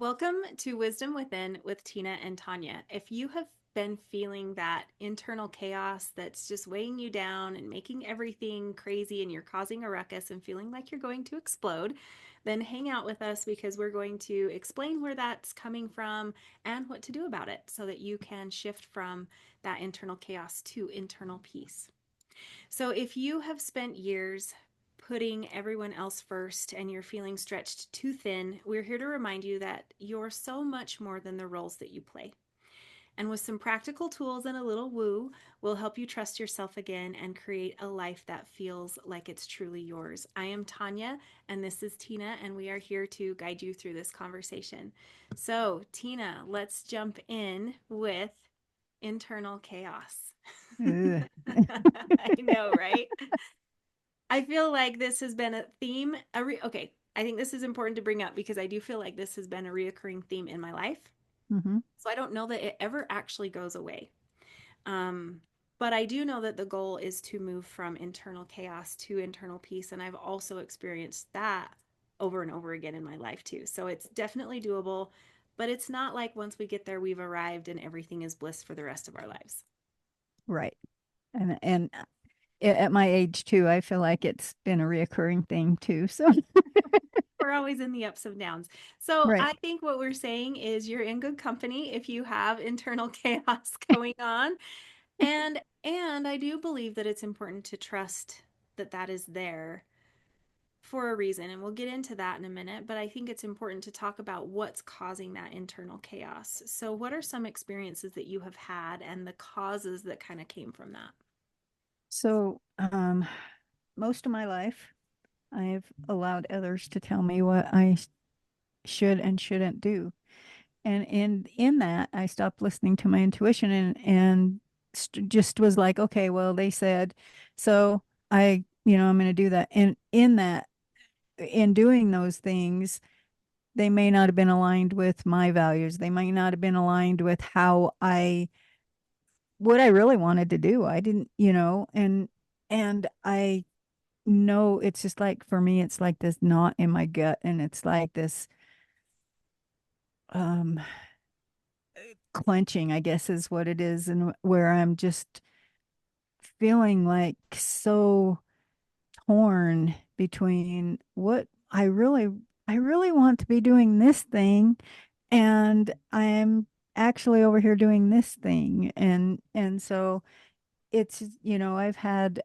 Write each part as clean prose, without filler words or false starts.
Welcome to Wisdom Within with Tina and Tanya. If you have been feeling that internal chaos that's just weighing you down and making everything crazy and you're causing a ruckus and feeling like you're going to explode, then hang out with us because we're going to explain where that's coming from and what to do about it so that you can shift from that internal chaos to internal peace. So if you have spent years putting everyone else first and you're feeling stretched too thin, we're here to remind you that you're so much more than the roles that you play. And with some practical tools and a little woo, we'll help you trust yourself again and create a life that feels like it's truly yours. I am Tanya, and this is Tina, and we are here to guide you through this conversation. So, Tina, let's jump in with internal chaos. Ugh. I know, right? I feel like this has been a theme. Okay, I think this is important to bring up because I do feel like this has been a reoccurring theme in my life. hmm So I don't know that it ever actually goes away. Um, but I do know that the goal is to move from internal chaos to internal peace. And I've also experienced that over and over again in my life too. So it's definitely doable, but it's not like once we get there, we've arrived and everything is bliss for the rest of our lives. Right. And at my age too, I feel like it's been a reoccurring thing too. So We're always in the ups and downs. So right. I think what we're saying is you're in good company if you have internal chaos going on. And I do believe that it's important to trust that that is there for a reason. And we'll get into that in a minute, but I think it's important to talk about what's causing that internal chaos. So what are some experiences that you have had and the causes that kind of came from that? So most of my life I've allowed others to tell me what I should and shouldn't do. And in that I stopped listening to my intuition and just was like, okay, well they said, so I'm going to do that. And in that in doing those things, they may not have been aligned with my values. They might not have been aligned with how I what I really wanted to do. I didn't, and I know it's just like for me, it's like this knot in my gut, and it's like this um clenching, I guess is what it is, and where I'm just feeling like so torn between what I really want to be doing this thing, and I'm actually over here doing this thing. And so it's, I've had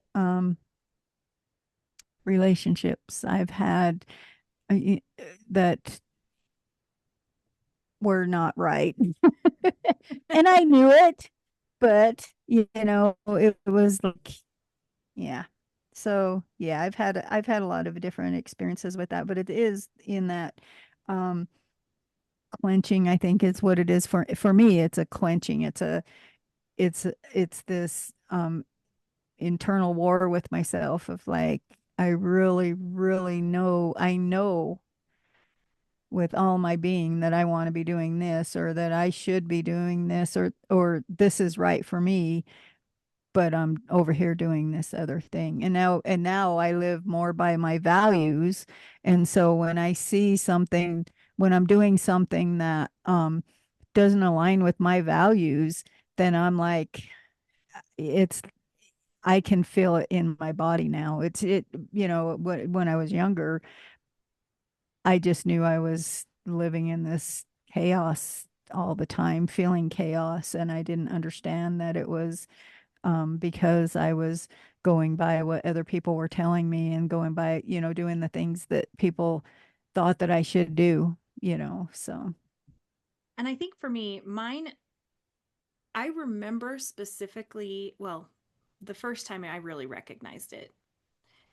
relationships I've had that were not right. And I knew it, but it was like, yeah. So yeah, I've had a lot of different experiences with that, but it is in that um clenching, I think is what it is for me. It's a clenching. It's this internal war with myself of like, I really, really know with all my being that I want to be doing this, or that I should be doing this, or this is right for me, but I'm over here doing this other thing. And now I live more by my values. And so when I see something, when I'm doing something that doesn't align with my values, then I'm like, it's I can feel it in my body now. When I was younger, I just knew I was living in this chaos all the time, feeling chaos, and I didn't understand that it was because I was going by what other people were telling me and going by, doing the things that people thought that I should do. So, And I think for me, mine, I remember specifically, well, the first time I really recognized it.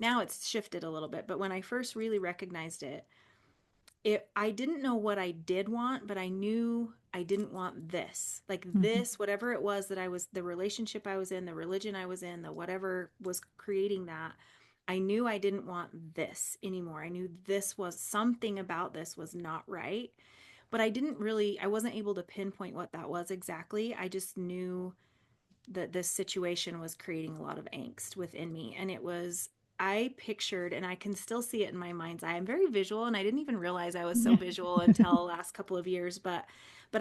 Now it's shifted a little bit, but when I first really recognized it, I didn't know what I did want, but I knew I didn't want this. Like mhm. this, whatever it was that I was, the relationship I was in, the religion I was in, the whatever was creating that, I knew I didn't want this anymore. I knew this was something about this was not right, but I wasn't able to pinpoint what that was exactly. I just knew that this situation was creating a lot of angst within me. And I pictured, and I can still see it in my mind's eye. I'm very visual, and I didn't even realize I was so visual until the last couple of years. But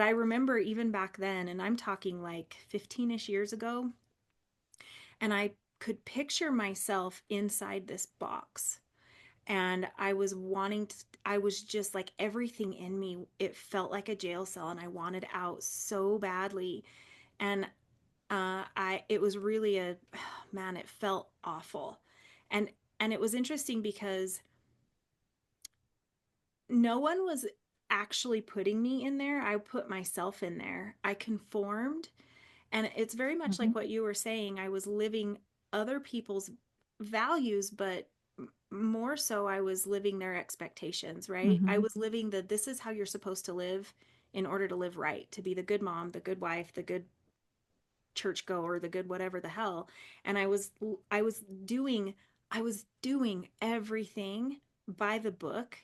I remember even back then, and I'm talking like 15-ish years ago, and I could picture myself inside this box. And I was wanting to, I was just like everything in me, it felt like a jail cell, and I wanted out so badly. And it was really man, it felt awful. And, and it was interesting because no one was actually putting me in there. I put myself in there. I conformed. And it's very much Mhm, like what you were saying. I was living other people's values, but more so, I was living their expectations, right? I mhm, was living the this is how you're supposed to live in order to live right, to be the good mom, the good wife, the good churchgoer, the good whatever the hell. And I was doing I was doing everything by the book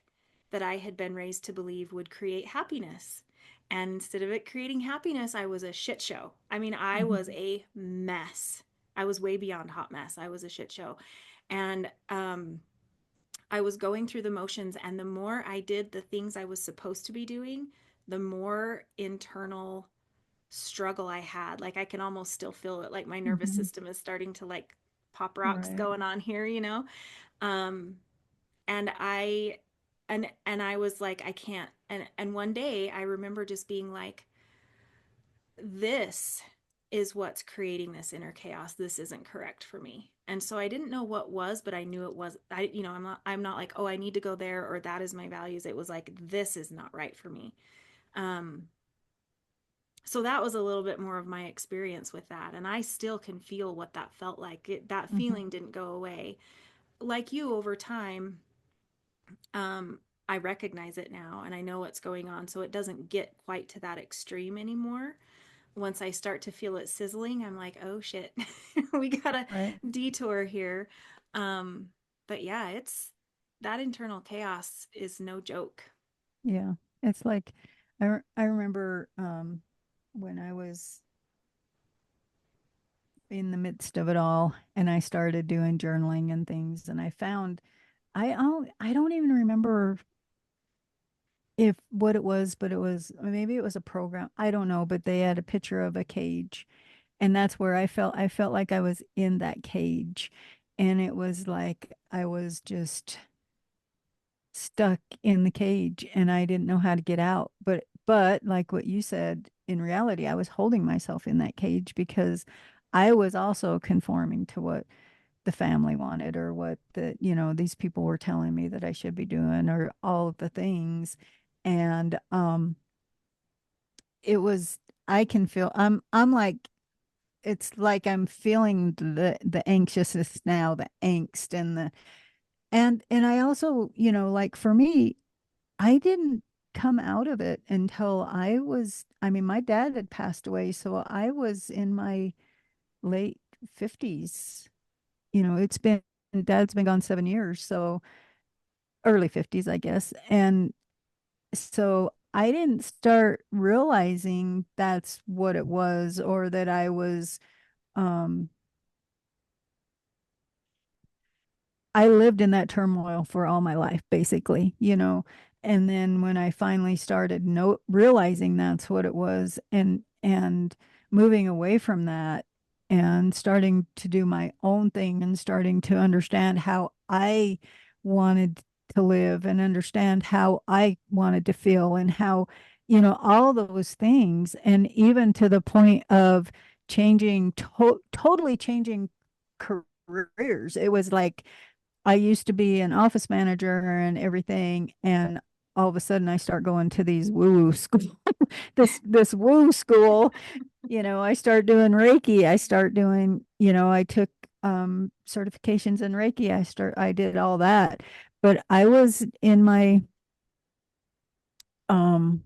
that I had been raised to believe would create happiness. And instead of it creating happiness, I was a shit show. I mean, I was mhm, a mess. I was way beyond hot mess. I was a shit show. And I was going through the motions, and the more I did the things I was supposed to be doing, the more internal struggle I had. Like I can almost still feel it. Like my nervous mhm. system is starting to like pop rocks Right. going on here, you know? Um, and I was like, I can't. And one day I remember just being like, this is what's creating this inner chaos. This isn't correct for me. And so I didn't know what was, but I knew it was. I'm not like, oh, I need to go there, or that is my values. It was like, this is not right for me. Um, so that was a little bit more of my experience with that, and I still can feel what that felt like. That Mhm. feeling didn't go away. Like you, over time, I recognize it now, and I know what's going on, so it doesn't get quite to that extreme anymore. Once I start to feel it sizzling, I'm like, oh shit, we got a Right. detour here. um but yeah, it's that internal chaos is no joke. Yeah. It's like I remember when I was in the midst of it all and I started doing journaling and things and I found I don't even remember if what it was, but it was maybe it was a program. I don't know, but they had a picture of a cage. And that's where I felt like I was in that cage. And it was like I was just stuck in the cage and I didn't know how to get out. But like what you said, in reality, I was holding myself in that cage because I was also conforming to what the family wanted or what these people were telling me that I should be doing or all of the things. And it was I can feel I'm like it's like I'm feeling the anxiousness now, the angst and I also, like for me, I didn't come out of it until I mean, my dad had passed away, so I was in my late 50s. Dad's been gone 7 years, so early 50s, I guess. And so I didn't start realizing that's what it was or that um, I lived in that turmoil for all my life, basically. And then when I finally started realizing that's what it was and moving away from that and starting to do my own thing and starting to understand how I wanted to live and understand how I wanted to feel and how, all those things. And even to the point of totally changing careers. It was like, I used to be an office manager and everything, and all of a sudden I start going to these woo school, this woo school. I start doing Reiki. I took certifications in Reiki. I did all that, but I was in my um,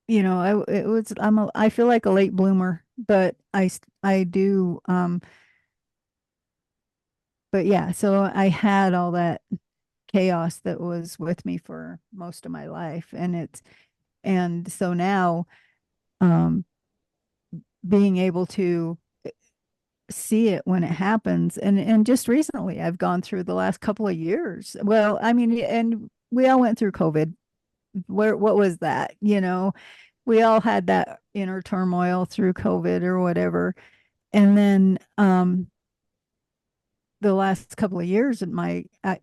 I feel like a late bloomer, but I do but yeah, so I had all that chaos that was with me for most of my life and so now um being able to see it when it happens. And just recently I've gone through the last couple of years. Well, I mean, and we all went through COVID. Where what was that? We all had that inner turmoil through COVID or whatever. And then the last couple of years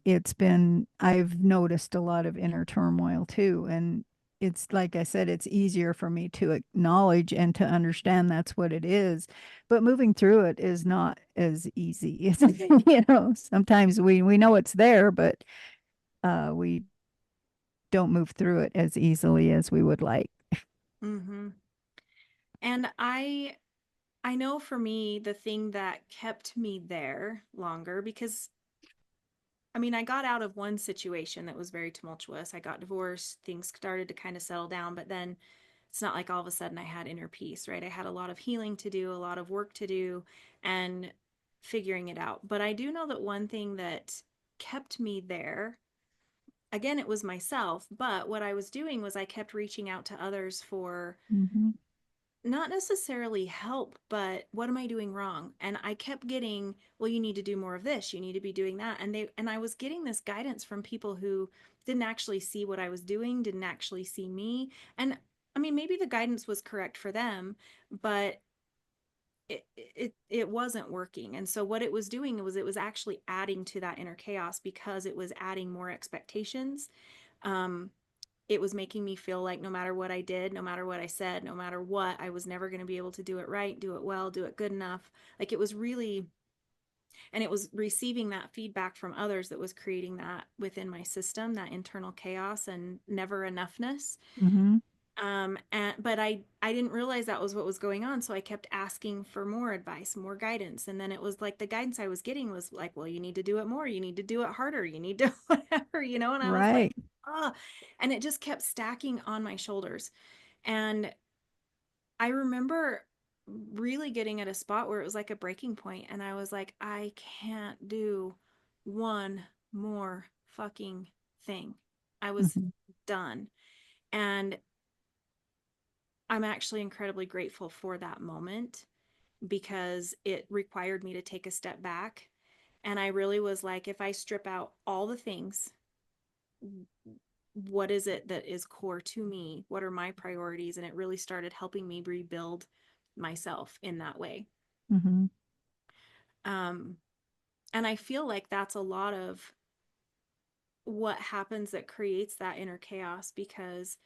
it's been I've noticed a lot of inner turmoil too, and it's like I said, it's easier for me to acknowledge and to understand that's what it is, but moving through it is not as easy. Sometimes we know it's there, but we don't move through it as easily as we would like. Mm-hmm. And I know for me the thing that kept me there longer, because I mean, I got out of one situation that was very tumultuous. I got divorced, things started to kind of settle down, but then it's not like all of a sudden I had inner peace, right? I had a lot of healing to do, a lot of work to do, and figuring it out. But I do know that one thing that kept me there, again, it was myself, but what I was doing was I kept reaching out to others for Hmm. not necessarily help, but what am I doing wrong? And I kept getting, well, you need to do more of this, you need to be doing that. And I was getting this guidance from people who didn't actually see what I was doing, didn't actually see me. And I mean, maybe the guidance was correct for them, but it wasn't working. And so what it was doing was it was actually adding to that inner chaos because it was adding more expectations. Um, it was making me feel like no matter what I did, no matter what I said, no matter what, I was never going to be able to do it right, do it well, do it good enough. Like it was really, and it was receiving that feedback from others that was creating that within my system, that internal chaos and never enoughness. Hmm. And but I didn't realize that was what was going on, so I kept asking for more advice, more guidance, and then it was like the guidance I was getting was like, well, you need to do it more, you need to do it harder, you need to whatever, and I was like, Right. oh, and it just kept stacking on my shoulders. And I remember really getting at a spot where it was like a breaking point, and I was like, I can't do one more fucking thing. I was Hmm. done. And I'm actually incredibly grateful for that moment because it required me to take a step back. And I really was like, if I strip out all the things, what is it that is core to me? What are my priorities? And it really started helping me rebuild myself in that way. Hmm. Um, and I feel like that's a lot of what happens that creates that inner chaos because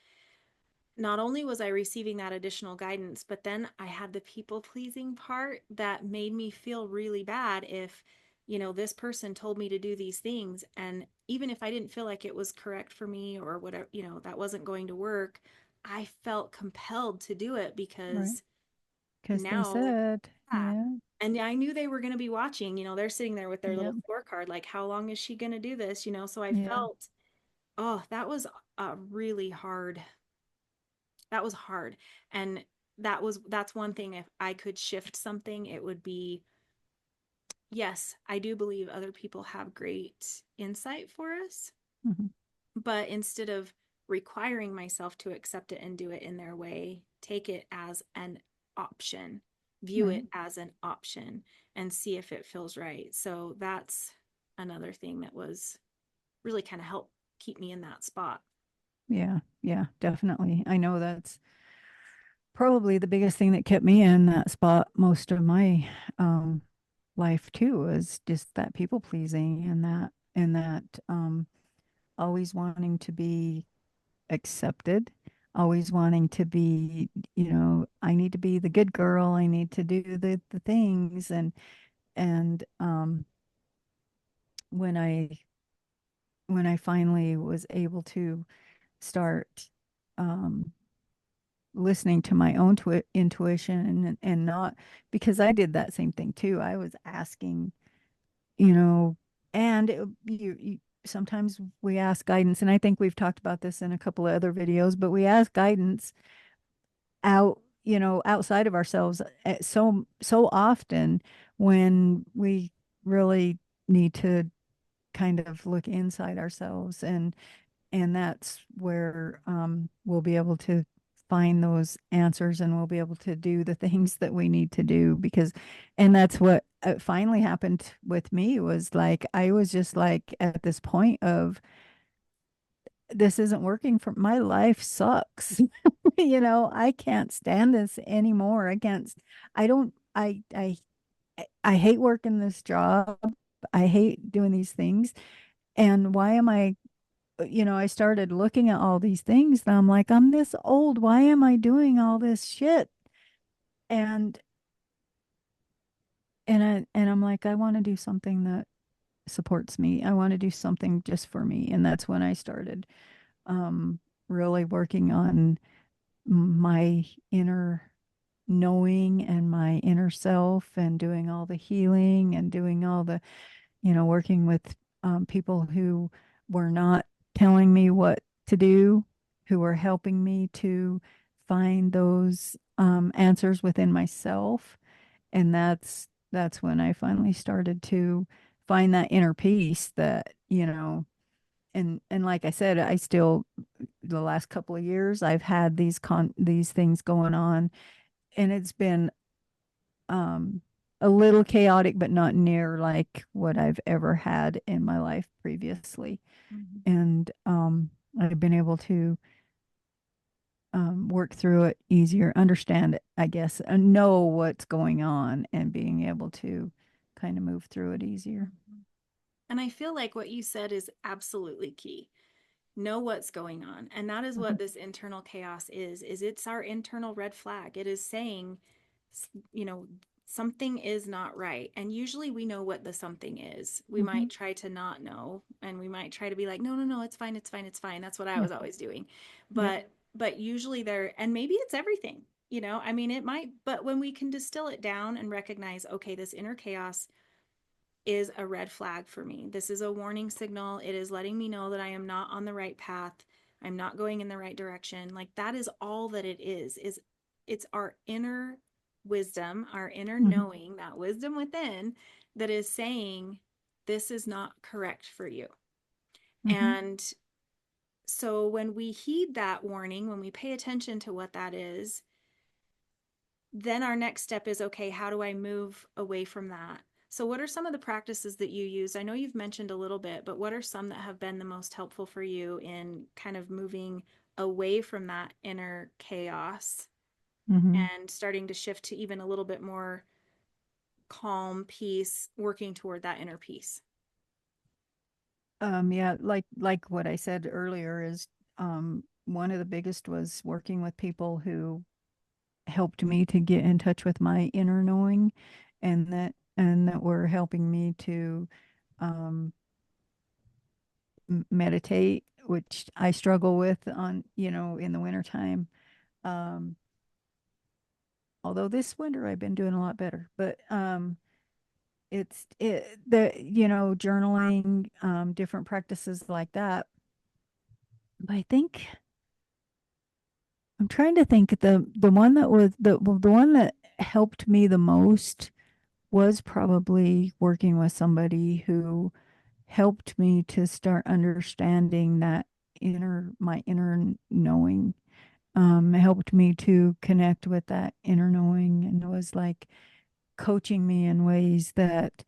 not only was I receiving that additional guidance, but then I had the people pleasing part that made me feel really bad if, this person told me to do these things. And even if I didn't feel like it was correct for me or whatever, that wasn't going to work, I felt compelled to do it Right. because Because they now, said, yeah. yeah, And I knew they were going to be watching, they're sitting there with their yeah, little scorecard, like, how long is she going to do this? So I yeah. felt, oh, that was a really hard that was hard. And that's one thing. If I could shift something, it would be, yes, I do believe other people have great insight for us, Hmm. but instead of requiring myself to accept it and do it in their way, take it as an option, view Right. it as an option, and see if it feels right. So that's another thing that was really kind of helped keep me in that spot. Yeah. Yeah. Definitely. I know that's probably the biggest thing that kept me in that spot most of my um life too, was just that people pleasing and that always wanting to be accepted, always wanting to be, I need to be the good girl, I need to do the things. And when I when I finally was able to start um listening to my own intuition, and not, because I did that same thing too. I was asking, you know, and sometimes we ask guidance, and I think we've talked about this in a couple of other videos, but we ask guidance outside of ourselves so often, when we really need to kind of look inside ourselves, and that's where we'll be able to find those answers and we'll be able to do the things that we need to do because and that's what finally happened with me was like I was just like at this point of this isn't working for my life sucks. I can't stand this anymore. I can't I don't I hate working this job. I hate doing these things. And why am I I started looking at all these things and I'm like, I'm this old. Why am I doing all this shit? And I'm like, I want to do something that supports me. I want to do something just for me. And that's when I started um really working on my inner knowing and my inner self and doing all the healing and doing all the working with people who were not telling me what to do, who were helping me to find those answers within myself. And that's when I finally started to find that inner peace that, and like I said, I still the last couple of years I've had these things going on and it's been um a little chaotic but not near like what I've ever had in my life previously. Mhm. And I've been able to work through it easier, understand it, I guess, and know what's going on and being able to kind of move through it easier. Mhm. And I feel like what you said is absolutely key. Know what's going on. And that is Mhm, what this internal chaos is it's our internal red flag. It is saying, you know, something is not right. And usually we know what the something is. We mhm, might try to not know and we might try to be like, no, no, no, it's fine, it's fine, it's fine. That's what I yeah, was always doing. yep, But usually there, and maybe it's everything, I mean, it might, but when we can distill it down and recognize, okay, this inner chaos is a red flag for me. This is a warning signal. It is letting me know that I am not on the right path. I'm not going in the right direction. Like that is all that it is it's our inner wisdom, our inner mhm, knowing, that wisdom within that is saying this is not correct for you. mhm. And so when we heed that warning, when we pay attention to what that is, then our next step is okay, how do I move away from that? So, what are some of the practices that you use? I know you've mentioned a little bit, but what are some that have been the most helpful for you in kind of moving away from that inner chaos Mhm. and starting to shift to even a little bit more calm, peace, working toward that inner peace? Yeah, like what I said earlier is one of the biggest was working with people who helped me to get in touch with my inner knowing and that were helping me to um meditate, which I struggle with on, in the wintertime. Um Although this winter I've been doing a lot better, but the journaling, different practices like that. But I think I'm trying to think the one that was the one that helped me the most was probably working with somebody who helped me to start understanding that my inner knowing. Helped me to connect with that inner knowing and was like coaching me in ways that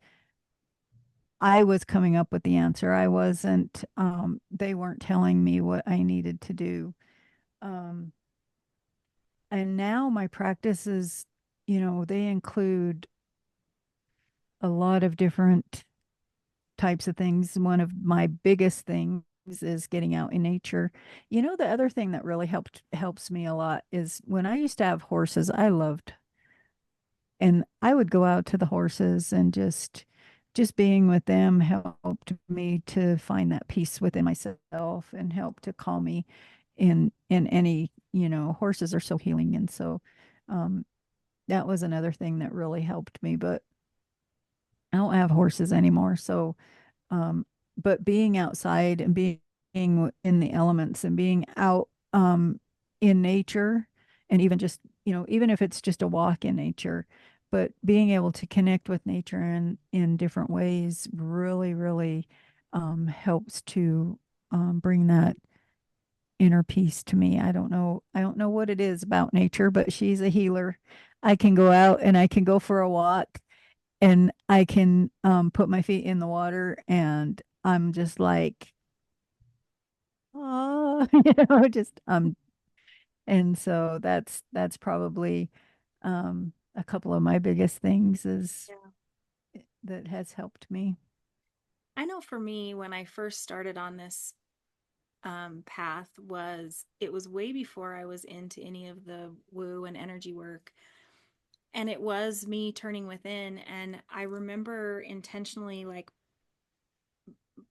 I was coming up with the answer. I wasn't, they weren't telling me what I needed to do. Um, and now my practices, they include a lot of different types of things. One of my biggest things is getting out in nature. The other thing that really helps me a lot is when I used to have horses, I loved and I would go out to the horses and just being with them helped me to find that peace within myself and help to calm me in any, horses are so healing and so um that was another thing that really helped me, but I don't have horses anymore. So um, but being outside and being in the elements and being out in nature, and even just, even if it's just a walk in nature, but being able to connect with nature in different ways really, really helps to bring that inner peace to me. I don't know what it is about nature, but she's a healer. I can go out and I can go for a walk and I can put my feet in the water and I'm just like, oh, just and so that's probably a couple of my biggest things is Yeah. that has helped me. I know for me, when I first started on this path, was it was way before I was into any of the woo and energy work. And it was me turning within. And I remember intentionally like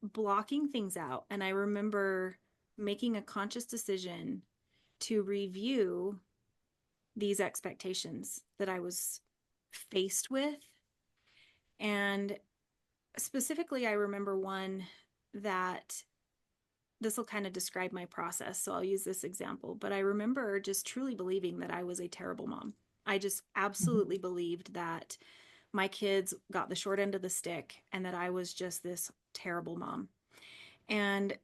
blocking things out. And I remember making a conscious decision to review these expectations that I was faced with. And specifically, I remember one that this will kind of describe my process. So I'll use this example. But I remember just truly believing that I was a terrible mom. I just Mhm. absolutely believed that my kids got the short end of the stick and that I was just this terrible mom. And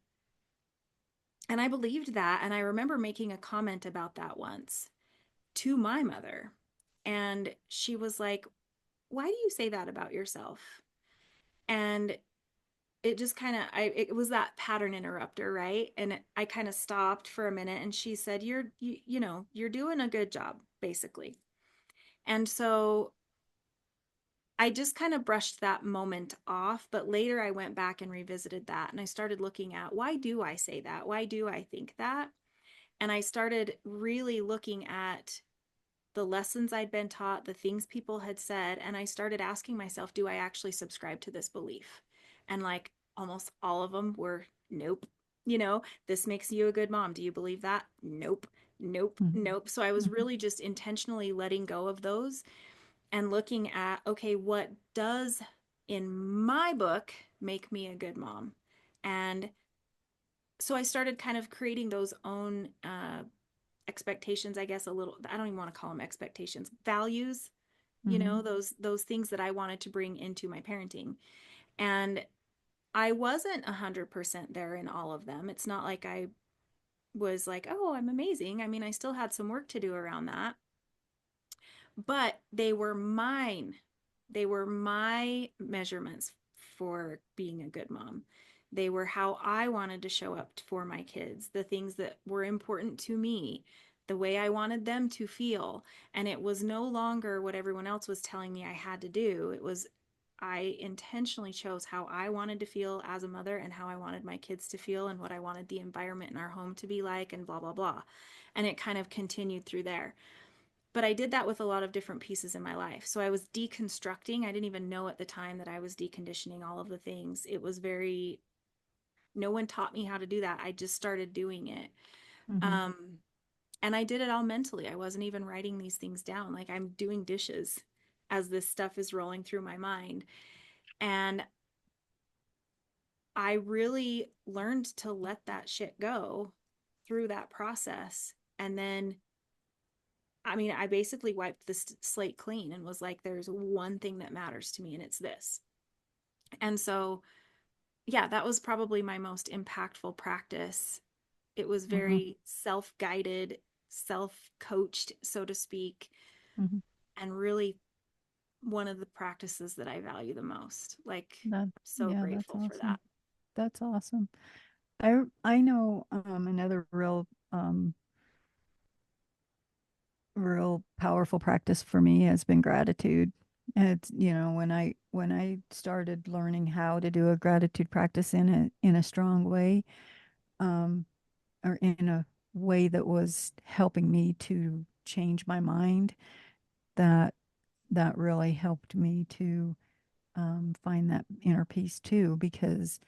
and I believed that, and I remember making a comment about that once to my mother. And she was like, "Why do you say that about yourself?" And it just kind of it was that pattern interrupter, right? And I kind of stopped for a minute and she said, you know, you're doing a good job basically. And so I just kind of brushed that moment off, but later I went back and revisited that and I started looking at, why do I say that? Why do I think that? And I started really looking at the lessons I'd been taught, the things people had said, and I started asking myself, do I actually subscribe to this belief? And like almost all of them were, nope. You know, this makes you a good mom. Do you believe that? Nope. Nope. Mhm. Nope. So I was Mhm. really just intentionally letting go of those and looking at, okay, what does in my book make me a good mom? And so I started kind of creating those own expectations, I guess, a little. I don't even want to call them expectations, values, you know, Mhm. those things that I wanted to bring into my parenting. And I wasn't 100% there in all of them. It's not like I was like, oh, I'm amazing. I mean, I still had some work to do around that, but they were mine. They were my measurements for being a good mom. They were how I wanted to show up for my kids, the things that were important to me, the way I wanted them to feel. And it was no longer what everyone else was telling me I had to do. It was, I intentionally chose how I wanted to feel as a mother and how I wanted my kids to feel and what I wanted the environment in our home to be like and blah, blah, blah. And it kind of continued through there. But I did that with a lot of different pieces in my life. So I was deconstructing. I didn't even know at the time that I was deconditioning all of the things. It was very, no one taught me how to do that. I just started doing it. Mhm. Um, and I did it all mentally. I wasn't even writing these things down. Like I'm doing dishes as this stuff is rolling through my mind. And I really learned to let that shit go through that process. And then I mean, I basically wiped the slate clean and was like, there's one thing that matters to me, and it's this. And so, yeah, that was probably my most impactful practice. It was Mhm. very self guided, self coached, so to speak, Mhm. and really one of the practices that I value the most. Like, That so yeah, that's grateful for that. awesome. That's awesome. I know another real powerful practice for me has been gratitude. It's, you know, when I started learning how to do a gratitude practice in a strong way, um, or in a way that was helping me to change my mind, that that really helped me to find that inner peace too. Because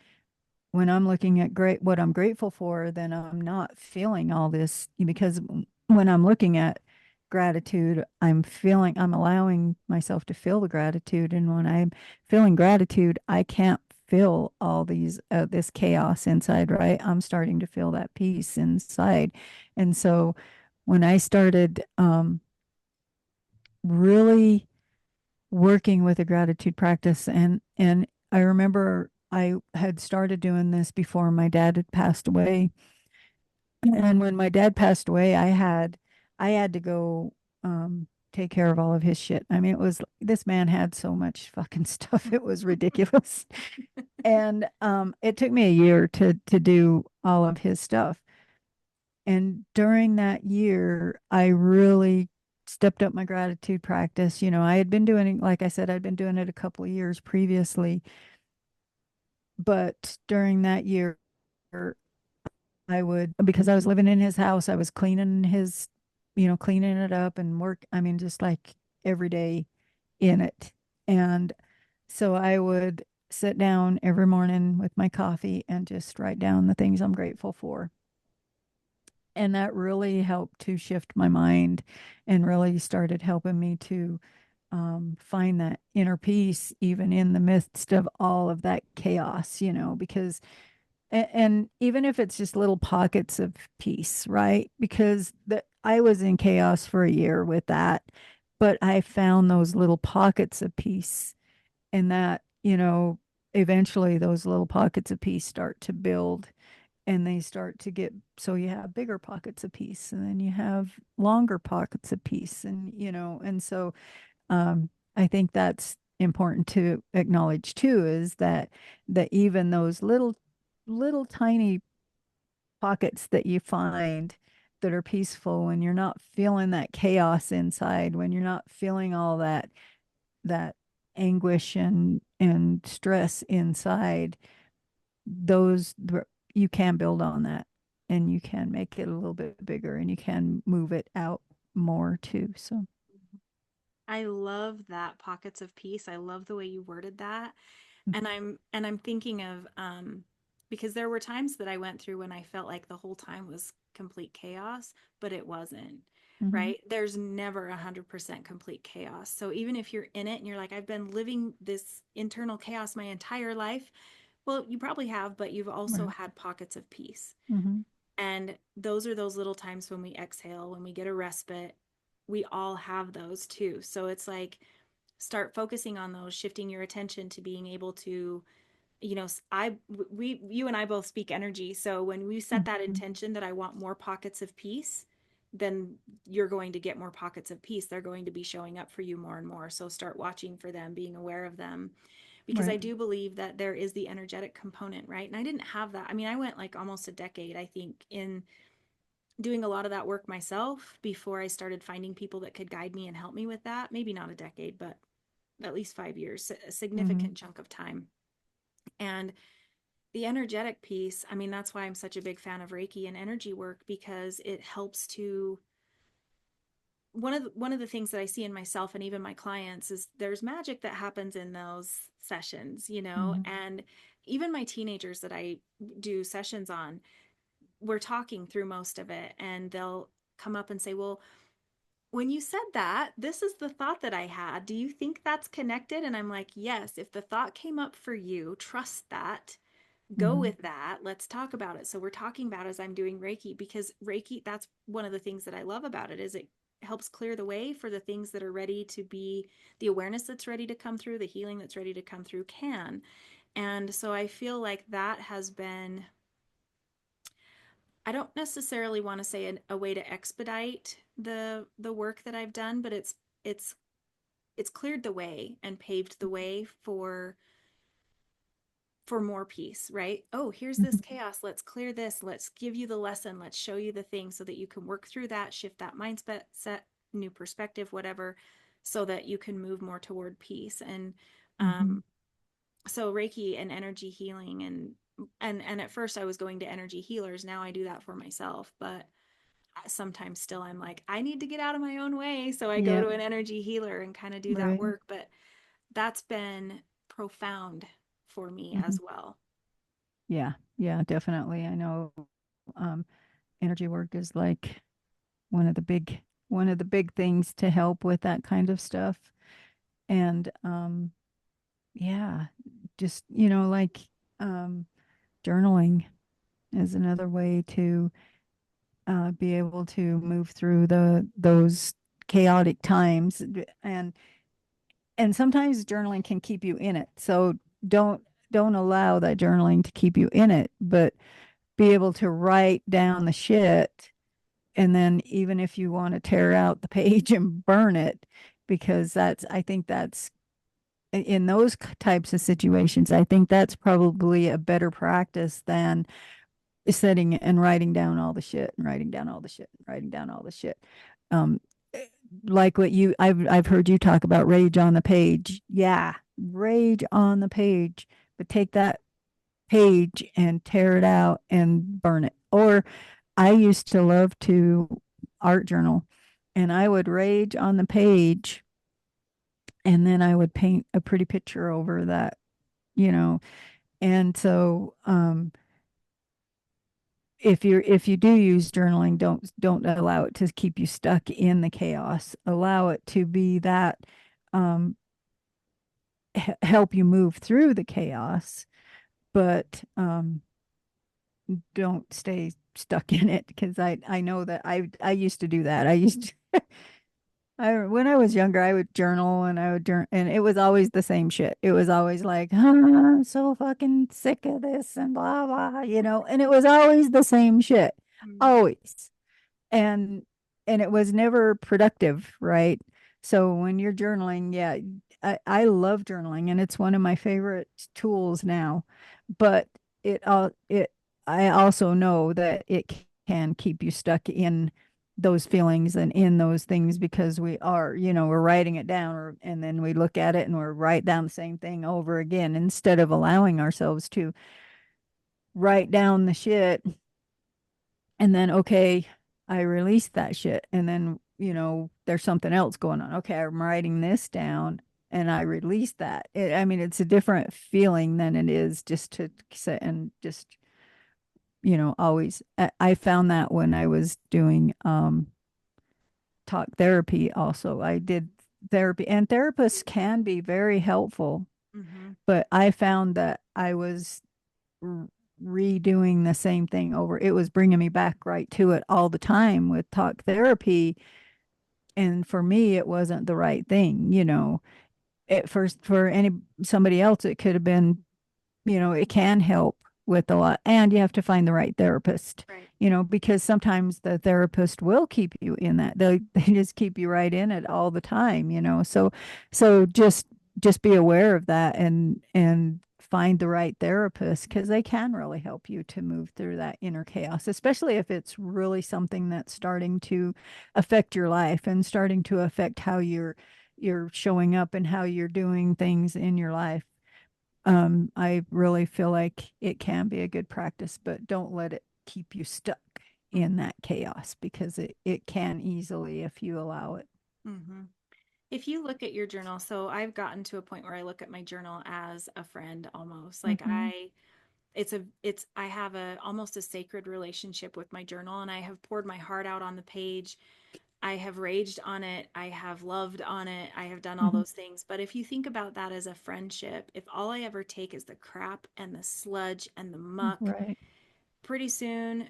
when I'm looking at great what I'm grateful for, then I'm not feeling all this because when I'm looking at gratitude, I'm allowing myself to feel the gratitude. And when I'm feeling gratitude, I can't feel all this chaos inside, right? I'm starting to feel that peace inside. And so when I started really working with a gratitude practice and I remember I had started doing this before my dad had passed away And when my dad passed away, I had to go take care of all of his shit. I mean, it was this man had so much fucking stuff. It was ridiculous. And it took me a year to do all of his stuff. And during that year, I really stepped up my gratitude practice. You know, I had been doing it, like I said, I'd been doing it a couple of years previously, but during that year, I would, because I was living in his house, I was cleaning his, cleaning it up and work. I mean, just like every day in it. And so I would sit down every morning with my coffee and just write down the things I'm grateful for. And that really helped to shift my mind and really started helping me to find that inner peace, even in the midst of all of that chaos, because and even if it's just little pockets of peace, right? Because I was in chaos for a year with that, but I found those little pockets of peace, and that, eventually those little pockets of peace start to build, and they start to get, so you have bigger pockets of peace, and then you have longer pockets of peace, and and so I think that's important to acknowledge too, is that even those little tiny pockets that you find that are peaceful, when you're not feeling that chaos inside, when you're not feeling all that anguish and stress inside, those you can build on that, and you can make it a little bit bigger, and you can move it out more too. So I love that pockets of peace. I love the way you worded that. mm-hmm. And I'm thinking of because there were times that I went through when I felt like the whole time was complete chaos, but it wasn't. Mm-hmm. Right? There's never 100% complete chaos. So even if you're in it and you're like, I've been living this internal chaos my entire life, well, you probably have, but you've also Right. had pockets of peace. Mm-hmm. And those are those little times when we exhale, when we get a respite. We all have those too. So it's like, start focusing on those, shifting your attention to being able to, you and I both speak energy. So when we set that Mm-hmm. intention that I want more pockets of peace, then you're going to get more pockets of peace. They're going to be showing up for you more and more. So start watching for them, being aware of them, because I Right. do believe that there is the energetic component, right? And I didn't have that. I mean, I went like almost a decade, I think, in doing a lot of that work myself before I started finding people that could guide me and help me with that. Maybe not a decade, but at least 5 years, a Mm-hmm. significant chunk of time. And the energetic piece, I mean, that's why I'm such a big fan of Reiki and energy work, because it helps to, one of the things that I see in myself and even my clients is there's magic that happens in those sessions, Mm-hmm. and even my teenagers that I do sessions on, we're talking through most of it, and they'll come up and say, well, when you said that, this is the thought that I had. Do you think that's connected? And I'm like, yes, if the thought came up for you, trust that. Go Mm-hmm. with that. Let's talk about it. So we're talking about as I'm doing Reiki, because Reiki, that's one of the things that I love about it, is it helps clear the way for the things that are ready to be, the awareness that's ready to come through, the healing that's ready to come through can. And so I feel like that has been, I don't necessarily want to say a way to expedite the work that I've done, but it's it's cleared the way and paved the way for more peace, right? Oh, here's this Mm-hmm. chaos. Let's clear this. Let's give you the lesson. Let's show you the thing so that you can work through that, shift that mindset, set new perspective, whatever, so that you can move more toward peace. And Mm-hmm. um, so Reiki and energy healing, and at first I was going to energy healers. Now I do that for myself, but sometimes still I'm like, I need to get out of my own way. So I go Yeah. to an energy healer and kind of do that Right. work. But that's been profound for me Mm-hmm. as well. Yeah. Yeah, definitely. I know um energy work is like one of the big things to help with that kind of stuff. And yeah, just like um journaling is another way to be able to move through those chaotic times. And sometimes journaling can keep you in it, so don't don't allow that journaling to keep you in it. But be able to write down the shit. And then even if you want to tear out the page and burn it, because I think that's in those types of situations, I think that's probably a better practice than sitting and writing down all the shit and writing down all the shit and writing down all the shit. Um, like what I've heard you talk about rage on the page. Yeah, rage on the page, but take that page and tear it out and burn it. Or I used to love to art journal, and I would rage on the page and then I would paint a pretty picture over that, you know. And so if you do use journaling, don't allow it to keep you stuck in the chaos. Allow it to be that um help you move through the chaos, but don't stay stuck in it, because I know that I used to do that. I used to, I when I was younger, I would journal and I would journal, and it was always the same shit. It was always like, I'm so fucking sick of this and blah blah, and it was always the same shit. Mm. Always. and and it was never productive, right? So when you're journaling, yeah, I love journaling, and it's one of my favorite tools now. But it I also know that it can keep you stuck in those feelings and in those things, because we're writing it down, and then we look at it and we're write down the same thing over again, instead of allowing ourselves to write down the shit. And then, okay, I released that shit. And then, there's something else going on. Okay, I'm writing this down and I released that. I mean, it's a different feeling than it is just to sit and just, always. I found that when I was doing talk therapy also. I did therapy, and therapists can be very helpful, Mm-hmm. but I found that I was r- redoing the same thing over. It was bringing me back right to it all the time with talk therapy. And for me, it wasn't the right thing. At first, for somebody else, it could have been, it can help with a lot. And you have to find the right therapist, Right. because sometimes the therapist will keep you in that. They just keep you right in it all the time, So just be aware of that, and find the right therapist, because they can really help you to move through that inner chaos, especially if it's really something that's starting to affect your life and starting to affect how you're showing up and how you're doing things in your life. I really feel like it can be a good practice, but don't let it keep you stuck in that chaos, because it can easily if you allow it. Mm-hmm. If you look at your journal, so I've gotten to a point where I look at my journal as a friend almost. Like Mm-hmm. I have a almost a sacred relationship with my journal, and I have poured my heart out on the page. I have raged on it. I have loved on it. I have done all Mm-hmm. those things. But if you think about that as a friendship, if all I ever take is the crap and the sludge and the muck, Right. pretty soon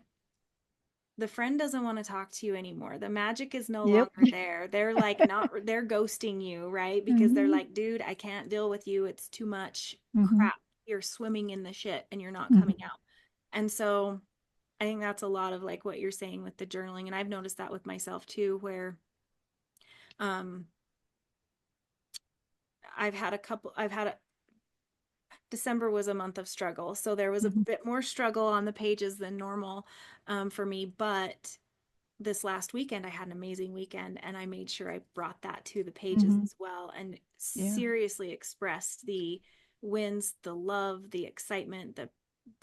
the friend doesn't want to talk to you anymore. The magic is no Yep. longer there. They're like not they're ghosting you, right? Because they're Mm-hmm. like, dude, I can't deal with you. It's too much Mm-hmm. crap. You're swimming in the shit and you're not Mm-hmm. coming out. And so I think that's a lot of like what you're saying with the journaling. And I've noticed that with myself too, where um I've had a December was a month of struggle. So there was a Mm-hmm. bit more struggle on the pages than normal for me. But this last weekend, I had an amazing weekend and I made sure I brought that to the pages Mm-hmm. as well and Yeah. seriously expressed the wins, the love, the excitement, the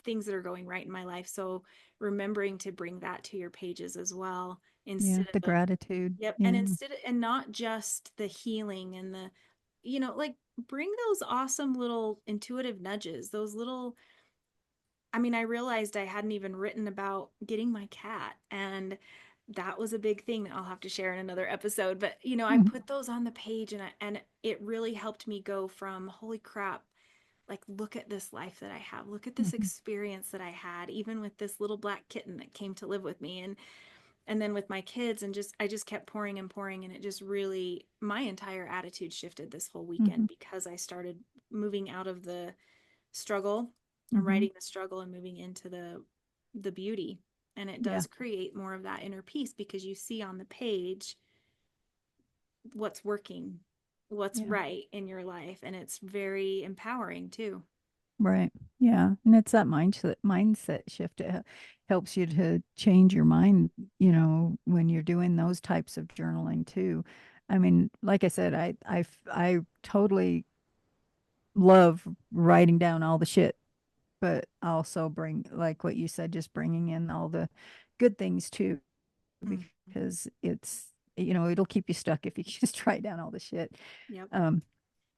things that are going right in my life. So remembering to bring that to your pages as well Yeah. instead The of, gratitude. yep. And Yeah. and not just the healing and the, like bring those awesome little intuitive nudges, those little, I mean, I realized I hadn't even written about getting my cat, and that was a big thing that I'll have to share in another episode. But I Mm-hmm. put those on the page, and it really helped me go from holy crap, like look at this life that I have, look at this Mm-hmm. experience that I had, even with this little black kitten that came to live with me, and then with my kids, and just I just kept pouring and pouring, and it just really my entire attitude shifted this whole Mm-hmm. weekend because I started moving out of the struggle and Mm-hmm. writing the struggle and moving into the the beauty. And it Yeah. does create more of that inner peace because you see on the page what's working, what's Yeah. right in your life. And it's very empowering too. Right. Yeah. And it's that mindset shift. Helps you to change your mind, when you're doing those types of journaling too. I mean, like I said, I totally love writing down all the shit, but also bring, like what you said, just bringing in all the good things too, Mhm. because it'll keep you stuck if you just write down all the shit. Yep. Um,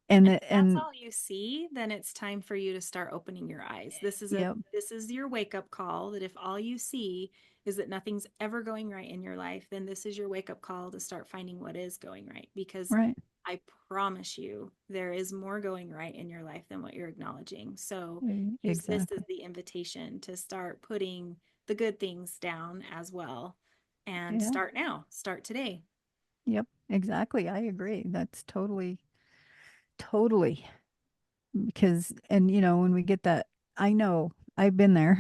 And if that's and all you see, then it's time for you to start opening your eyes. yep, This is your wake-up call that if all you see is that nothing's ever going right in your life, then this is your wake-up call to start finding what is going right because right, I promise you there is more going right in your life than what you're acknowledging. So use this as exactly. the invitation to start putting the good things down as well and Yeah. start now, start today. Yep, exactly. I agree. That's totally because, and when we get that, I know I've been there,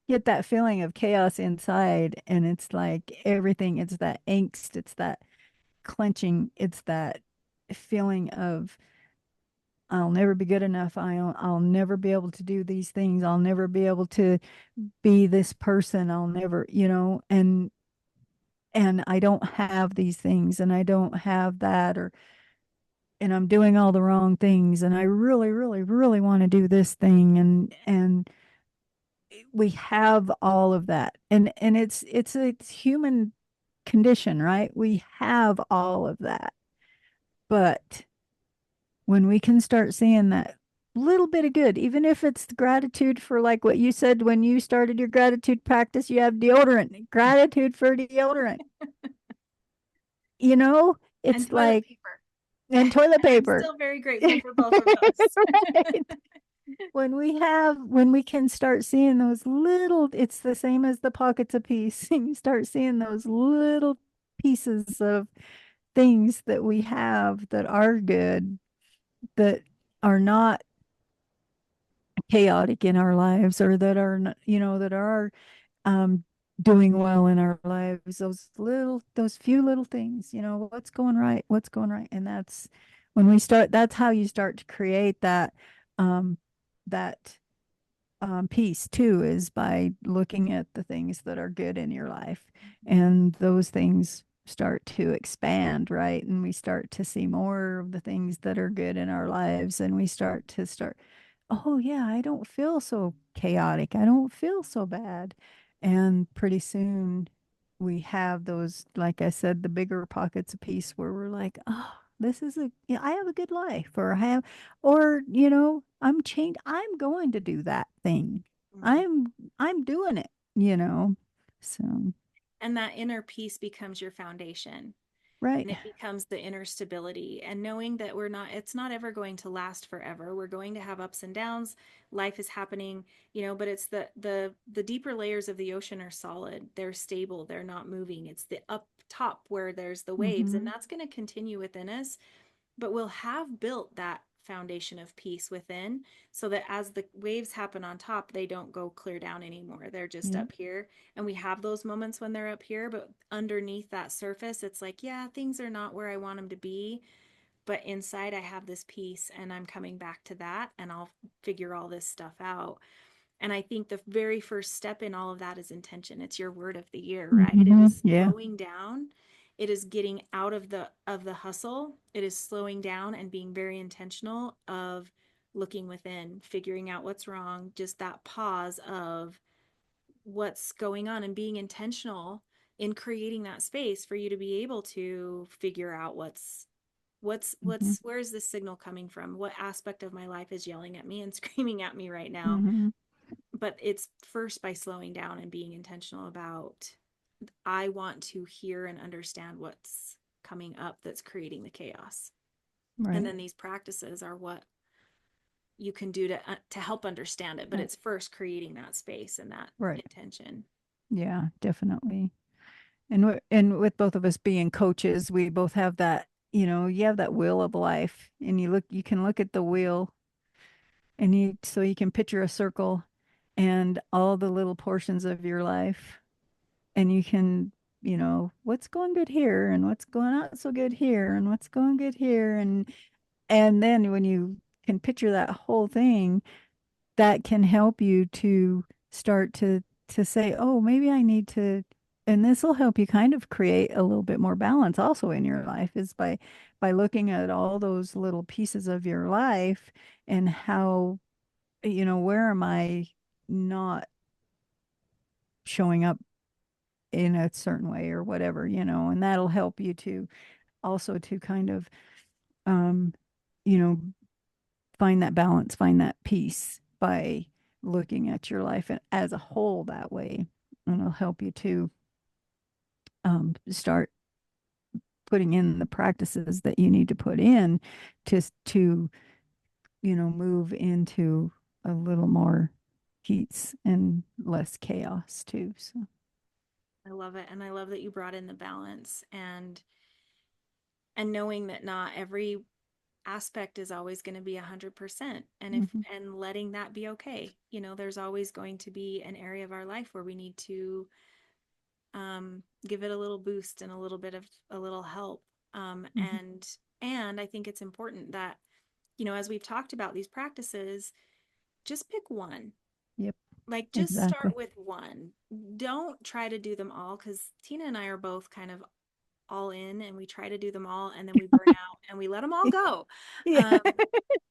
get that feeling of chaos inside, and it's like everything, it's that angst, it's that clenching, it's that feeling of, I'll never be good enough. I'll never be able to do these things. I'll never be able to be this person. I'll never, and I don't have these things and I don't have that, or and I'm doing all the wrong things and I really, really, really want to do this thing, and we have all of that. And it's human condition, right? We have all of that. But when we can start seeing that little bit of good, even if it's gratitude for, like what you said, when you started your gratitude practice, you have deodorant, gratitude for deodorant, you know, And it's toilet like, paper. and toilet And I'm paper. still very grateful for both of those. Right. When we can start seeing those little, it's the same as the pockets of peace. You start seeing those little pieces of things that we have that are good, that are not chaotic in our lives, or that are not, that are um doing well in our lives, those few little things, what's going right. And that's how you start to create um that piece too, is by looking at the things that are good in your life, and those things start to expand, right? And we start to see more of the things that are good in our lives, and we start, oh yeah, I don't feel so chaotic, I don't feel so bad. And pretty soon we have those, like I said, the bigger pockets of peace, where we're like, oh, I have a good life, or I have, or I'm going to do that thing. Mhm. I'm doing it. So, And that inner peace becomes your foundation. right. And it becomes the inner stability and knowing that it's not ever going to last forever. We're going to have ups and downs. Life is happening, but it's the deeper layers of the ocean are solid. They're stable. They're not moving. It's the up top where there's the waves, and Mm-hmm. that's going to continue within us, but we'll have built that foundation of peace within so that as the waves happen on top, they don't go clear down anymore. They're just Yep. up here. And we have those moments when they're up here, but underneath that surface, it's like, yeah, things are not where I want them to be. But inside, I have this peace and I'm coming back to that and I'll figure all this stuff out. And I think the very first step in all of that is intention. It's your word of the year, right? It Mm-hmm. is Yeah. slowing down. It is getting out of the hustle. It is slowing down and being very intentional of looking within, figuring out what's wrong, just that pause of what's going on and being intentional in creating that space for you to be able to figure out Mm-hmm. where's this signal coming from? What aspect of my life is yelling at me and screaming at me right now? Mm-hmm. But it's first by slowing down and being intentional about I want to hear and understand what's coming up that's creating the chaos. And Right. then these practices are what you can do to help understand it, but Uh, it's first creating that space and that right. intention. Yeah, definitely. And with both of us being coaches, we both have that, you have that wheel of life, and you can look at the wheel, and you can picture a circle, and all the little portions of your life. And you can, what's going good here and what's going not so good here and what's going good here. And then when you can picture that whole thing, that can help you to start to say, oh, maybe I need to, and this will help you kind of create a little bit more balance also in your life is by looking at all those little pieces of your life and how, where am I not showing up in a certain way or whatever, and that'll help you to also to kind of um, you know, find that balance, find that peace by looking at your life as a whole that way. And it'll help you to start putting in the practices that you need to put in to move into a little more peace and less chaos too. So I love it. And I love that you brought in the balance and knowing that not every aspect is always going to be 100%, and if hmm and letting that be okay. There's always going to be an area of our life where we need to give it a little boost and a little bit of a little help. um, hmm and and I think it's important that, as we've talked about these practices, just pick one. yep, Like, just start exactly. with one. Don't try to do them all, because Tina and I are both kind of all in, and we try to do them all and then we burn out and we let them all go. Yeah, um,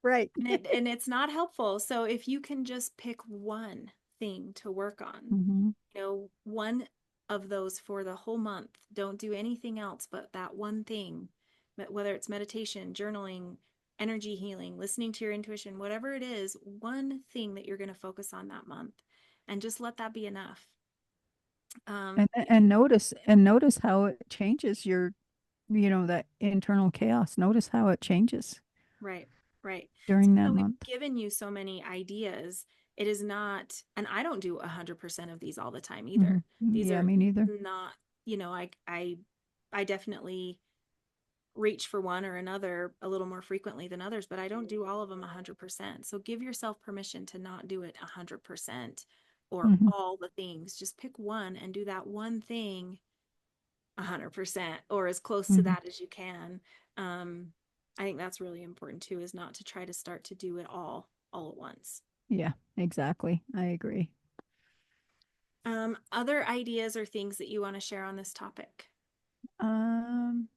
right. and it's not helpful. So if you can just pick one thing to work on, hmm one of those for the whole month, don't do anything else but that one thing, whether it's meditation, journaling, energy healing, listening to your intuition, whatever it is, one thing that you're going to focus on that month, and just let that be enough. and If and you notice how it changes your that internal chaos. Notice how it changes Right, right. So during that we've month. given you so many ideas. It is not, and I don't do 100% of these all the time hmm either. These Yeah, are me neither. not, I definitely reach for one or another a little more frequently than others, but I don't do all of them 100%. So give yourself permission to not do it 100% or hmm all the things. Just pick one and do that one thing 100% or as close to hmm that as you can. um I think that's really important too, is not to try to start to do it all at once. Yeah, exactly. I agree. Other ideas or things that you want to share on this topic? Um,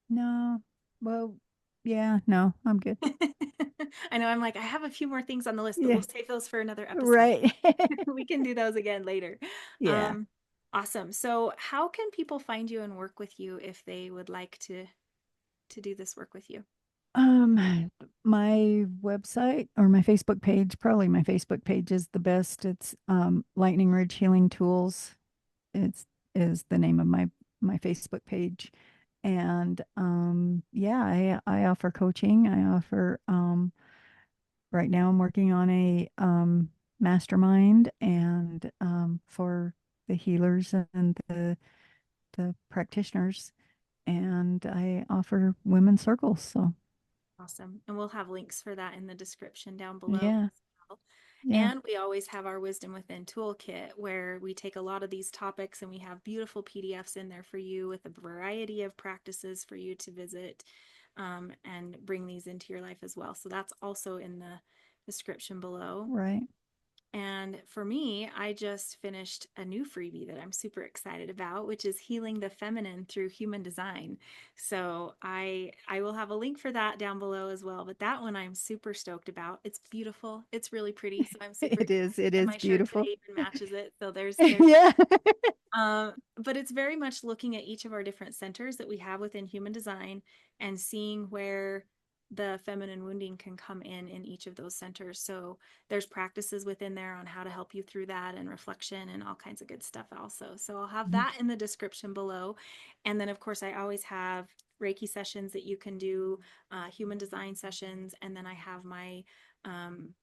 no. Well, yeah, no, I'm good. I know, I'm like, I have a few more things on the list, but Yeah, we'll save those for another episode. right. We can do those again later. Yeah. Awesome. So how can people find you and work with you if they would like to do this work with you? My website or my Facebook page, probably my Facebook page is the best. It's Lightning Ridge Healing Tools. It's is the name of my Facebook page. And yeah, I offer coaching. I offer right now I'm working on a mastermind and for the healers and the practitioners, and I offer women's circles. So Awesome. And we'll have links for that in the description down below yeah, as well. yeah, And we always have our Wisdom Within toolkit, where we take a lot of these topics and we have beautiful PDFs in there for you with a variety of practices for you to visit, and bring these into your life as well. So that's also in the description below. right. And for me, I just finished a new freebie that I'm super excited about, which is Healing the Feminine Through Human Design. So I will have a link for that down below as well. But that one I'm super stoked about. It's beautiful. It's really pretty. So I'm super It is. excited. It And is my shirt beautiful. today even matches it. So there's Yeah. but it's very much looking at each of our different centers that we have within human design, and seeing where the feminine wounding can come in each of those centers. So there's practices within there on how to help you through that, and reflection and all kinds of good stuff also. So I'll have Mhm. that in the description below. And then, of course, I always have Reiki sessions that you can do, human design sessions. And then I have um,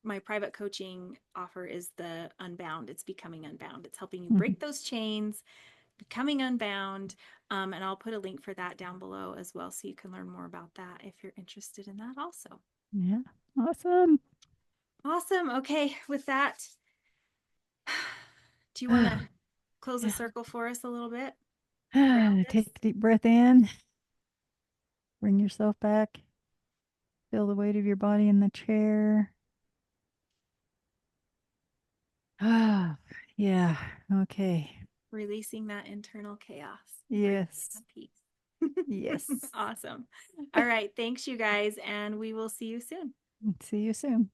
my private coaching offer is the Unbound. It's Becoming Unbound. It's helping you Mhm. break those chains, becoming unbound. And I'll put a link for that down below as well, so you can learn more about that if you're interested in that also. Yeah. Awesome. Awesome. Okay, with that, do you want to close the Yeah. circle for us a little bit? Ground us? Take a deep breath in, bring yourself back, feel the weight of your body in the chair. Ah, yeah. Okay. Releasing that internal chaos, bringing in Yes. the peace. Yes. Awesome. All right. Thanks, you guys, and we will see you soon. See you soon.